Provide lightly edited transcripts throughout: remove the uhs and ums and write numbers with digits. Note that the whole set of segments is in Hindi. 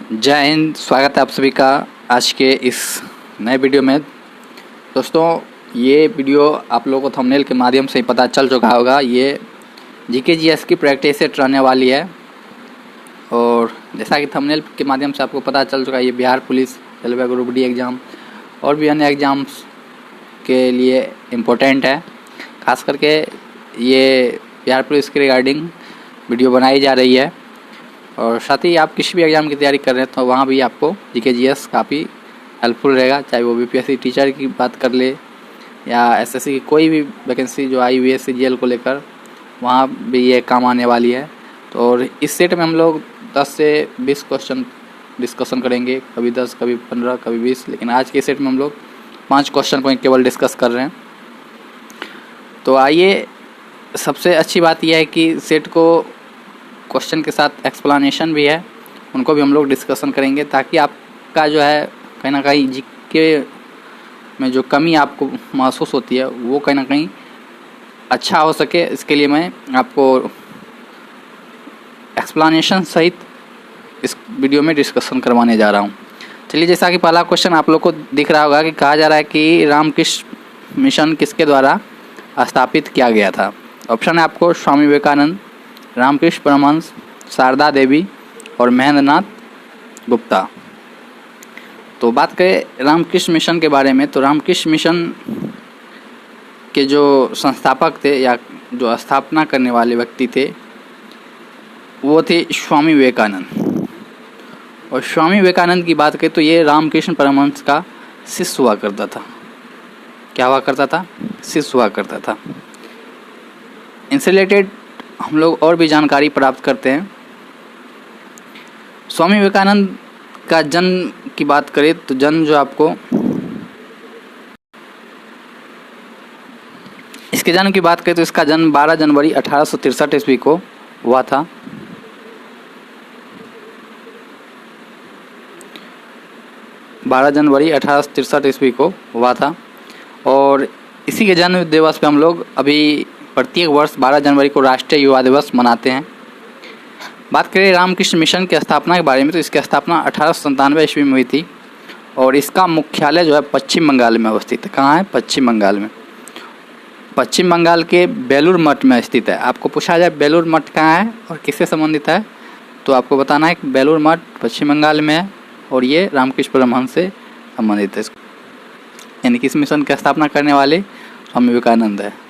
जय हिंद। स्वागत है आप सभी का आज के इस नए वीडियो में। दोस्तों, ये वीडियो आप लोगों को थंबनेल के माध्यम से ही पता चल चुका होगा। ये जीके जीएस की प्रैक्टिस सेट रहने वाली है और जैसा कि थंबनेल के माध्यम से आपको पता चल चुका है, ये Bihar police, railway group D exam और भी अन्य एग्ज़ाम्स के लिए इम्पोर्टेंट है। खास करके ये बिहार पुलिस के रिगार्डिंग वीडियो बनाई जा रही है और साथ ही आप किसी भी एग्ज़ाम की तैयारी कर रहे हैं तो वहाँ भी आपको जीके जीएस काफ़ी हेल्पफुल रहेगा। चाहे वो बीपीएससी टीचर की बात कर ले या एसएससी की कोई भी वैकेंसी जो आई यूएस सीजीएल को लेकर, वहाँ भी ये काम आने वाली है। तो और इस सेट में हम लोग 10 से 20 क्वेश्चन डिस्कशन करेंगे, कभी 10, कभी 15, कभी 20, लेकिन आज के सेट में हम लोग 5 क्वेश्चन को केवल डिस्कस कर रहे हैं। तो आइए, सबसे अच्छी बात यह है कि सेट को क्वेश्चन के साथ एक्सप्लेनेशन भी है, उनको भी हम लोग डिस्कशन करेंगे ताकि आपका जो है कहीं ना कहीं जीके में जो कमी आपको महसूस होती है वो कहीं ना कहीं अच्छा हो सके। इसके लिए मैं आपको एक्सप्लेनेशन सहित इस वीडियो में डिस्कशन करवाने जा रहा हूँ। चलिए, जैसा कि पहला क्वेश्चन आप लोग को दिख रहा होगा कि कहा जा रहा है कि रामकृष्ण मिशन किसके द्वारा स्थापित किया गया था। ऑप्शन है आपको स्वामी विवेकानंद, रामकृष्ण परमहंस, शारदा देवी और महेंद्रनाथ गुप्ता। तो बात करें रामकृष्ण मिशन के बारे में, तो रामकृष्ण मिशन के जो संस्थापक थे या जो स्थापना करने वाले व्यक्ति थे वो थे स्वामी विवेकानंद। और स्वामी विवेकानंद की बात करें तो ये रामकृष्ण परमहंस का शिष्य हुआ करता था। क्या हुआ करता था? शिष्य हुआ करता था। इनसे रिलेटेड हम लोग और भी जानकारी प्राप्त करते हैं। स्वामी विवेकानंद का जन्म की बात करें तो जन्म जो आपको इसके जन्म की बात करें तो इसका जन्म 12 जनवरी 1863 ईस्वी को हुआ था। जनवरी 1863 ईस्वी को हुआ था और इसी के जन्म दिवस पे हम लोग अभी प्रत्येक वर्ष 12 जनवरी को राष्ट्रीय युवा दिवस मनाते हैं। बात करें रामकृष्ण मिशन की स्थापना के बारे में, तो इसकी स्थापना 1897 ईस्वी में हुई थी और इसका मुख्यालय जो है पश्चिम बंगाल में अवस्थित है। कहाँ है? पश्चिम बंगाल में। पश्चिम बंगाल के बेलूर मठ में स्थित है। आपको पूछा जाए बेलूर मठ कहाँ है और किससे संबंधित है, तो आपको बताना है कि बेलूर मठ पश्चिम बंगाल में है और ये रामकृष्ण परमहंस से संबंधित है। यानी कि इस मिशन की स्थापना करने वाले स्वामी विवेकानंद है।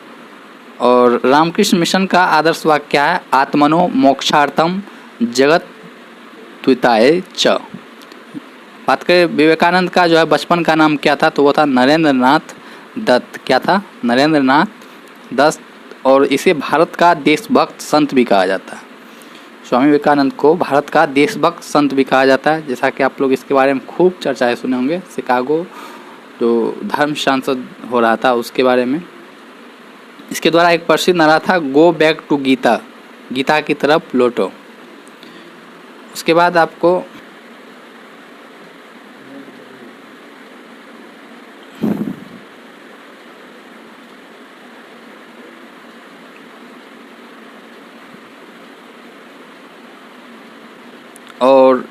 और रामकृष्ण मिशन का आदर्श वाक्य क्या है? आत्मनो मोक्षार्थम जगत द्विताय च। बात करें विवेकानंद का जो है बचपन का नाम क्या था, तो वो था नरेंद्रनाथ दत्त। क्या था? नरेंद्रनाथ दत्त। और इसे भारत का देशभक्त संत भी कहा जाता है। स्वामी विवेकानंद को भारत का देशभक्त संत भी कहा जाता है। जैसा कि आप लोग इसके बारे में खूब चर्चाएं सुने होंगे, शिकागो जो धर्म संसद हो रहा था उसके बारे में। इसके द्वारा एक प्रसिद्ध नारा था, go back to Gita, Gita की तरफ लौटो। उसके बाद आपको और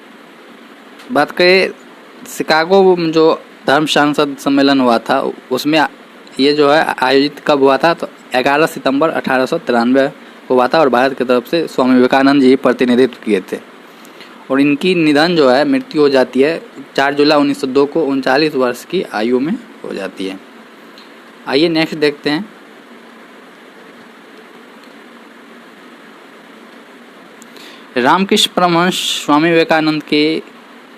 बात करें शिकागो जो धर्म सांसद सम्मेलन हुआ था उसमें ये जो है आयोजित कब हुआ था, तो 11 सितंबर 1893 को हुआ था और भारत की तरफ से स्वामी विवेकानंद जी प्रतिनिधित्व किए थे। और इनकी निधन जो है, मृत्यु हो जाती है 4 जुलाई 1902 को 39 वर्ष की आयु में हो जाती है। आइए नेक्स्ट देखते हैं। रामकृष्ण परमहंस स्वामी विवेकानंद के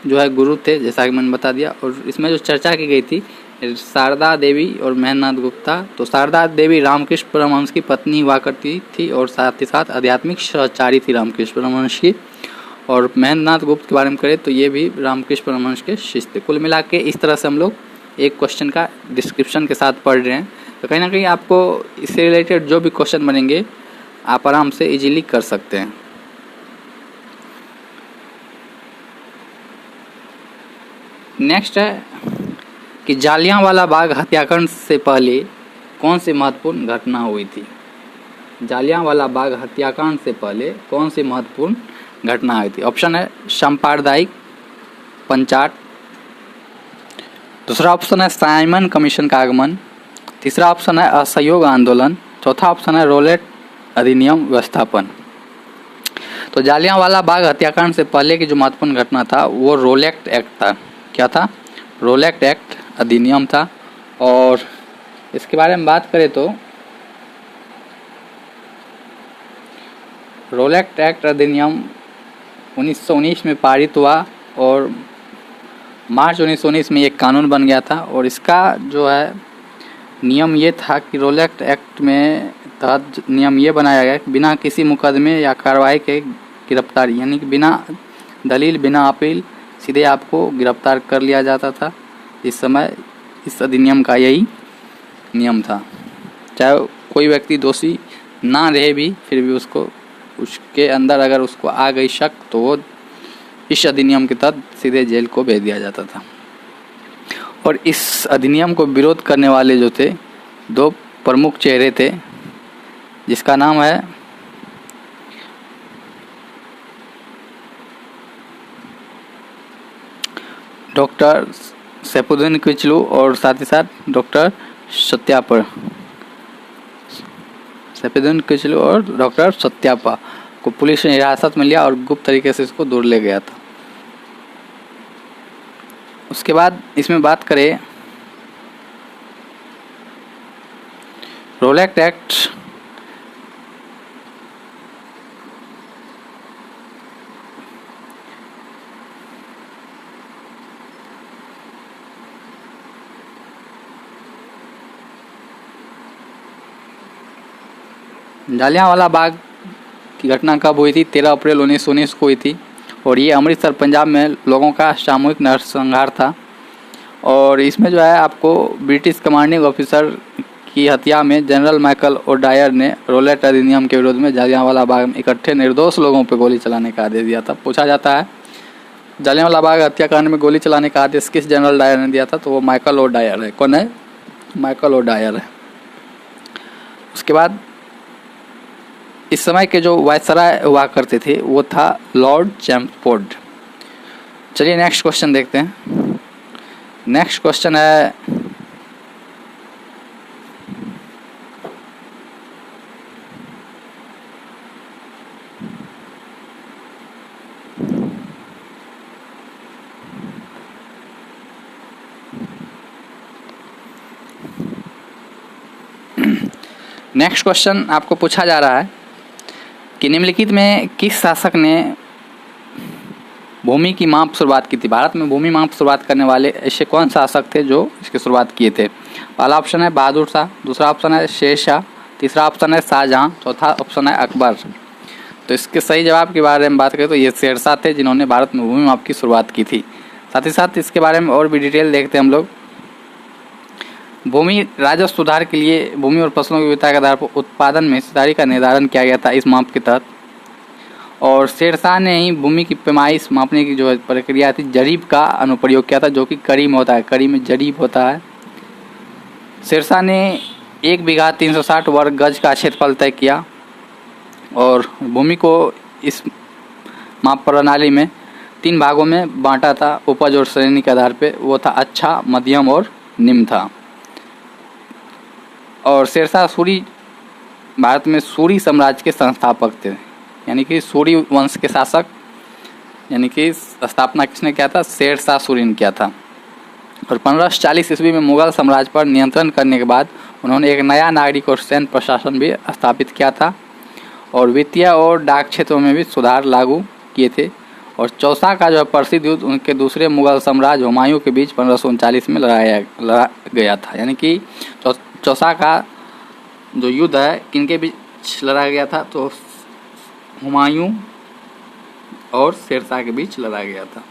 जो है गुरु थे, जैसा कि मैंने बता दिया। और इसमें जो चर्चा की गई थी शारदा देवी और महेंद्रनाथ गुप्ता, तो शारदा देवी रामकृष्ण परमहंस की पत्नी हुआ करती थी और साथ ही साथ आध्यात्मिक सहचारी थी रामकृष्ण परमहंस की। और महेंद्रनाथ गुप्त के बारे में करें तो ये भी रामकृष्ण परमहंस के शिष्य थे। कुल मिला के इस तरह से हम लोग एक क्वेश्चन का डिस्क्रिप्शन के साथ पढ़ रहे हैं, तो कहीं ना कहीं आपको इससे रिलेटेड जो भी क्वेश्चन बनेंगे आप आराम से इजीली कर सकते हैं। नेक्स्ट है कि जालियांवाला बाग हत्याकांड से पहले कौन सी महत्वपूर्ण घटना हुई थी। जालियांवाला बाग हत्याकांड से पहले कौन सी महत्वपूर्ण घटना हुई थी। ऑप्शन है सांप्रदायिक पंचाट। दूसरा ऑप्शन है साइमन कमीशन का आगमन। तीसरा ऑप्शन है असहयोग आंदोलन। चौथा ऑप्शन है रोलेट अधिनियम व्यवस्थापन। तो जालियांवाला बाग हत्याकांड से पहले की जो महत्वपूर्ण घटना था वो रोलेट एक्ट था। क्या था? रोलेट एक्ट अधिनियम था। और इसके बारे में बात करें तो रोलेट एक्ट अधिनियम 1919 में पारित हुआ और मार्च 1919 में एक कानून बन गया था। और इसका जो है नियम ये था कि रोलेट एक्ट में तहत नियम ये बनाया गया कि बिना किसी मुकदमे या कार्रवाई के गिरफ्तारी, यानी कि बिना दलील बिना अपील सीधे आपको गिरफ्तार कर लिया जाता था। इस समय इस अधिनियम का यही नियम था। चाहे कोई व्यक्ति दोषी ना रहे भी फिर भी उसको उसके अंदर अगर उसको आ गई शक तो वो इस अधिनियम के तहत सीधे जेल को भेज दिया जाता था। और इस अधिनियम को विरोध करने वाले जो थे दो प्रमुख चेहरे थे, जिसका नाम है डॉक्टर सैफुद्दीन किचलू और साथ ही साथ डॉक्टर सत्यापा। सैफुद्दीन किचलू और डॉक्टर सत्यापा को पुलिस ने हिरासत में लिया और गुप्त तरीके से इसको दूर ले गया था। उसके बाद इसमें बात करें रोलेट एक्ट जालियांवाला बाग की घटना कब हुई थी? 13 अप्रैल 1919 को हुई थी। और ये अमृतसर पंजाब में लोगों का सामूहिक नरसंहार था। और इसमें जो है आपको ब्रिटिश कमांडिंग ऑफिसर की हत्या में जनरल माइकल ओडायर ने रोलेट अधिनियम के विरोध में जालियांवाला बाग में इकट्ठे निर्दोष लोगों पर गोली चलाने का आदेश दिया था। पूछा जाता है जालियांवाला बाग हत्याकांड में गोली चलाने का आदेश किस जनरल डायर ने दिया था? तो वो माइकल ओडायर है। कौन है? माइकल ओडायर है। उसके बाद इस समय के जो वायसराय हुआ करते थे वो था लॉर्ड चैम्पफोर्ड। चलिए नेक्स्ट क्वेश्चन देखते हैं। नेक्स्ट क्वेश्चन है नेक्स्ट क्वेश्चन आपको पूछा जा रहा है कि निम्नलिखित में किस शासक ने भूमि की माप शुरुआत की थी? भारत में भूमि माप शुरुआत करने वाले ऐसे कौन शासक थे जो इसकी शुरुआत किए थे? पहला ऑप्शन है बहादुर शाह। दूसरा ऑप्शन है शेर शाह। तीसरा ऑप्शन है शाहजहां। चौथा ऑप्शन है अकबर। तो इसके सही जवाब के बारे में बात करें तो ये शेरशाह थे जिन्होंने भारत में भूमि माप की शुरुआत की थी। साथ ही साथ इसके बारे में और भी डिटेल देखते हैं हम लोग। भूमि राजस्व सुधार के लिए भूमि और फसलों की विविधता के आधार पर उत्पादन में हिस्सेदारी का निर्धारण किया गया था इस माप के तहत। और शेरशाह ने ही भूमि की पैमाइश मापने की जो प्रक्रिया थी जरीब का अनुप्रयोग किया था, जो कि कड़ी में होता है। कड़ी में जरीब होता है। शेरशाह ने 1 बीघा 360 वर्ग गज का क्षेत्रफल तय किया और भूमि को इस माप प्रणाली में 3 भागों में बांटा था उपज और श्रेणी के आधार पे। वो था अच्छा, मध्यम और निम्न था। और शेरशाह सूरी भारत में सूरी साम्राज्य के संस्थापक थे, यानी कि सूरी वंश के शासक, यानी कि स्थापना किसने किया था? शेरशाह सूरी ने किया था। और 1540 ईस्वी में मुगल साम्राज्य पर नियंत्रण करने के बाद उन्होंने एक नया नागरिक और सैन्य प्रशासन भी स्थापित किया था और वित्तीय और डाक क्षेत्रों में भी सुधार लागू किए थे। और चौसा का जो प्रसिद्ध युद्ध उनके दूसरे मुगल साम्राज्य हुमायूं के बीच 1539 में लड़ा गया था। यानी कि चौसा का जो युद्ध है किनके बीच लड़ा गया था? तो हुमायूं और शेरशाह के बीच लड़ा गया था।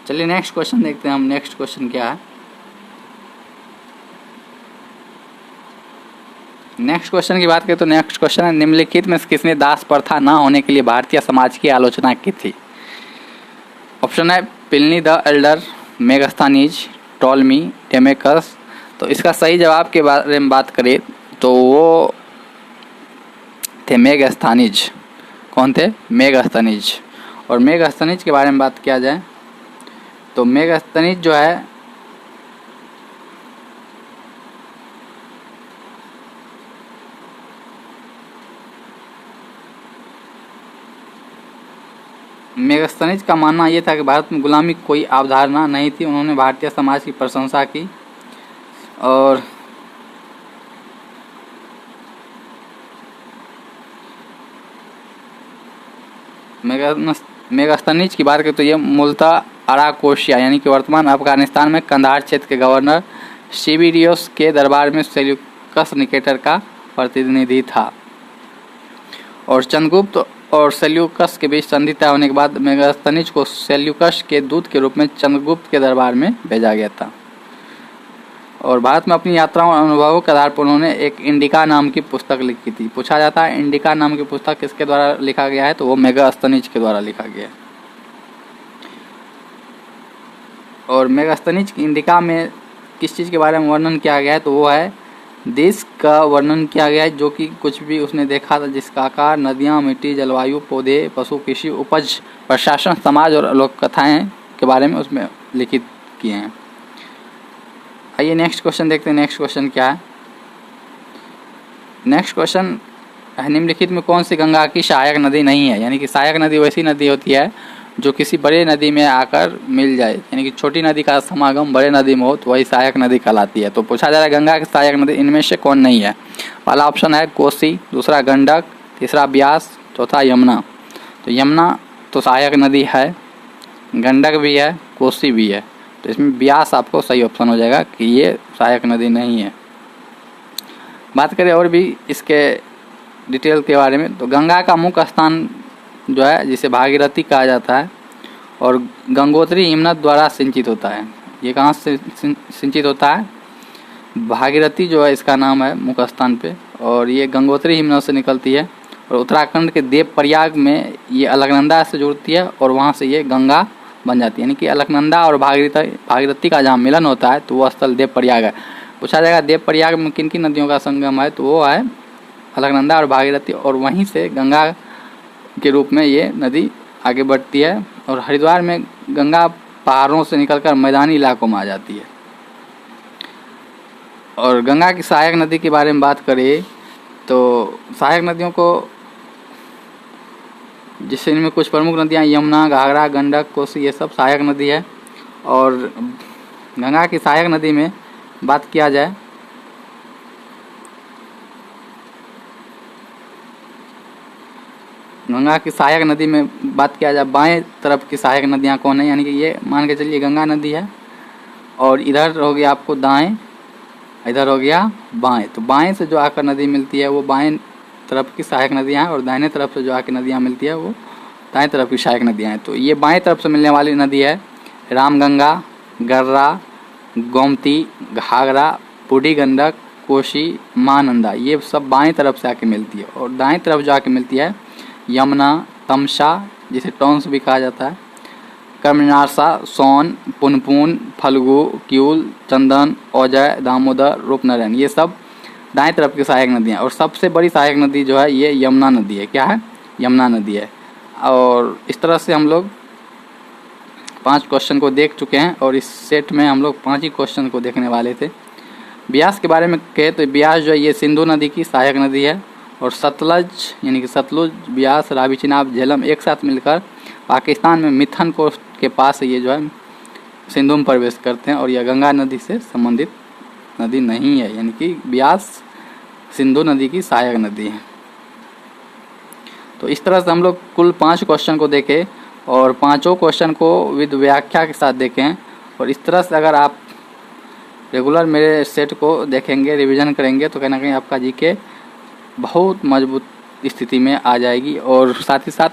चलिए नेक्स्ट क्वेश्चन देखते हैं हम। नेक्स्ट क्वेश्चन क्या है? नेक्स्ट क्वेश्चन की बात करें तो नेक्स्ट क्वेश्चन है निम्नलिखित में किसने दास प्रथा न होने के लिए भारतीय समाज की आलोचना की थी? ऑप्शन है Pliny the Elder, Megasthenes, Ptolemy, Deimachus. तो इसका सही जवाब के बारे में बात करें तो वो थे मेगास्थनीज। कौन थे? मेगास्थनीज। और मेगास्थनीज के बारे में बात किया जाए तो मेगास्थनीज जो है मेगास्थनीज का मानना ये था कि भारत में गुलामी की कोई अवधारणा नहीं थी। उन्होंने भारतीय समाज की प्रशंसा की और मेगास्थनीज की बात करें तो ये मूलतः अराकोशिया यानी कि वर्तमान अफगानिस्तान में कंधार क्षेत्र के गवर्नर सिबिरियोस के दरबार में सेल्यूकस निकेटर का प्रतिनिधि था। और चंद्रगुप्त और सेल्यूकस के बीच संधि तय होने के बाद मेगास्थनीज को सेल्यूकस के दूत के रूप में चंद्रगुप्त के दरबार में भेजा गया था। और भारत में अपनी यात्राओं और अनुभवों के आधार पर उन्होंने एक इंडिका नाम की पुस्तक लिखी थी। पूछा जाता है इंडिका नाम की पुस्तक किसके द्वारा लिखा गया है, तो वो मेगास्थनीज के द्वारा लिखा गया है। और मेगास्थनीज की इंडिका में किस चीज़ के बारे में वर्णन किया गया है, तो वो है देश का वर्णन किया गया है, जो कि कुछ भी उसने देखा था, जिसका आकार, नदियाँ, मिट्टी, जलवायु, पौधे, पशु, कृषि, उपज, प्रशासन, समाज और लोक कथाएँ के बारे में उसमें लिखित किए हैं। आइए नेक्स्ट क्वेश्चन देखते हैं। नेक्स्ट क्वेश्चन क्या है? नेक्स्ट क्वेश्चन है निम्नलिखित में कौन सी गंगा की सहायक नदी नहीं है? यानी कि सहायक नदी वैसी नदी होती है जो किसी बड़े नदी में आकर मिल जाए, यानी कि छोटी नदी का समागम बड़े नदी में हो तो वही सहायक नदी कहलाती है। तो पूछा जा रहा है गंगा की सहायक नदी इनमें से कौन नहीं है? पहला ऑप्शन है कोसी, दूसरा गंडक, तीसरा ब्यास, चौथा यमुना। तो यमुना तो सहायक नदी है, गंडक भी है, कोसी भी है, तो इसमें ब्यास आपको सही ऑप्शन हो जाएगा कि ये सहायक नदी नहीं है। बात करें और भी इसके डिटेल के बारे में तो गंगा का मुख्य स्थान जो है जिसे भागीरथी कहा जाता है और गंगोत्री हिमनद द्वारा सिंचित होता है। ये कहाँ से सिंचित होता है? भागीरथी जो है इसका नाम है मुख्य स्थान पे, और ये गंगोत्री हिमनद से निकलती है और उत्तराखंड के देवप्रयाग में ये अलकनंदा से जुड़ती है और वहाँ से ये गंगा बन जाती है। यानी कि अलकनंदा और भागीरथी का जहाँ मिलन होता है तो वो स्थल देवप्रयाग है। पूछा जाएगा देवप्रयाग में किन किन नदियों का संगम है, तो वो है अलकनंदा और भागीरथी, और वहीं से गंगा के रूप में ये नदी आगे बढ़ती है। और हरिद्वार में गंगा पहाड़ों से निकलकर मैदानी इलाकों में आ जाती है। और गंगा की सहायक नदी के बारे में बात करें तो सहायक नदियों को जिससे इनमें कुछ प्रमुख नदियाँ यमुना, घाघरा, गंडक, कोसी ये सब सहायक नदी है। और गंगा की सहायक नदी में बात किया जाए बाएं तरफ की सहायक नदियाँ कौन है, यानी कि ये मान के चलिए गंगा नदी है और इधर हो गया आपको दाएं, इधर हो गया बाएं। तो बाएं से जो आकर नदी मिलती है वो बाएं तरफ की सहायक नदियाँ हैं और दाहिने तरफ से जो आकर नदियाँ मिलती है वो दाएं तरफ की सहायक नदियाँ हैं। तो ये बाएं तरफ से मिलने वाली नदी है रामगंगा, गर्रा, गोमती, घाघरा, बूढ़ी गंडक, कोसी, महानंदा, ये सब बाएं तरफ से आके मिलती है। और दाएं तरफ जो आके मिलती है यमुना, तमसा जिसे टॉन्स भी कहा जाता है, कर्मनासा, सोन, पुनपुन, फल्गु, क्यूल, चंदन, औजय, दामोदर, रूपनारायण, ये सब दाएं तरफ की सहायक नदियाँ। और सबसे बड़ी सहायक नदी जो है ये यमुना नदी है। क्या है? यमुना नदी है। और इस तरह से हम लोग 5 क्वेश्चन को देख चुके हैं और इस सेट में हम लोग 5 ही क्वेश्चन को देखने वाले थे। ब्यास के बारे में कहे तो ब्यास जो है ये सिंधु नदी की सहायक नदी है और सतलज यानी कि सतलुज, ब्यास, रावी, चिनाब, झेलम एक साथ मिलकर पाकिस्तान में मिथन कोस्ट के पास ये जो है सिंधु में प्रवेश करते हैं और यह गंगा नदी से संबंधित नदी नहीं है, यानी कि ब्यास सिंधु नदी की सहायक नदी है। तो इस तरह से हम लोग कुल 5 क्वेश्चन को देखें और 5 क्वेश्चन को विद व्याख्या के साथ देखें। और इस तरह से अगर आप रेगुलर मेरे सेट को देखेंगे, रिवीजन करेंगे तो कहीं ना कहीं आपका जीके बहुत मजबूत स्थिति में आ जाएगी। और साथ ही साथ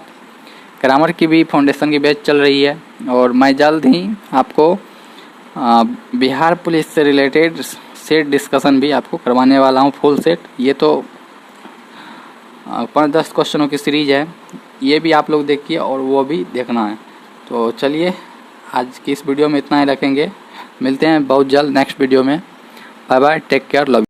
ग्रामर की भी फाउंडेशन की बैच चल रही है और मैं जल्द ही आपको बिहार पुलिस से रिलेटेड सेट डिस्कशन भी आपको करवाने वाला हूँ, फुल सेट। ये तो 5-10 क्वेश्चनों की सीरीज है, ये भी आप लोग देखिए और वो भी देखना है। तो चलिए आज की इस वीडियो में इतना ही रखेंगे। मिलते हैं बहुत जल्द नेक्स्ट वीडियो में। Bye bye, take care, love.